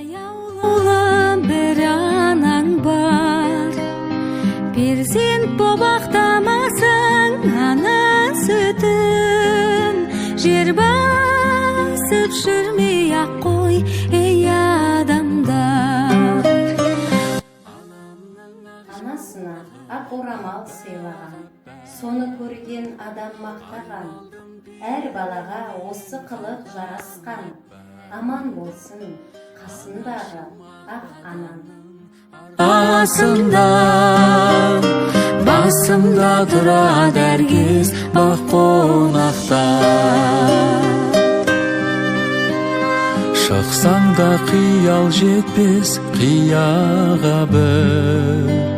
Аяулым бір анаң бар, перзент боп ақтамасың ана сүтін. Жер басып жүрмей ақ қой, ей адамдар. Анасына ақ орамал сыйлаған, соны көрген адам мақтаған. Әр балаға осы қылық жарасқан, аман болсын қасындағы ақ анаң. Басымда, басымда тұрады әркез бақ қонақта. Шықсаң да қиял жетпес қияға бір.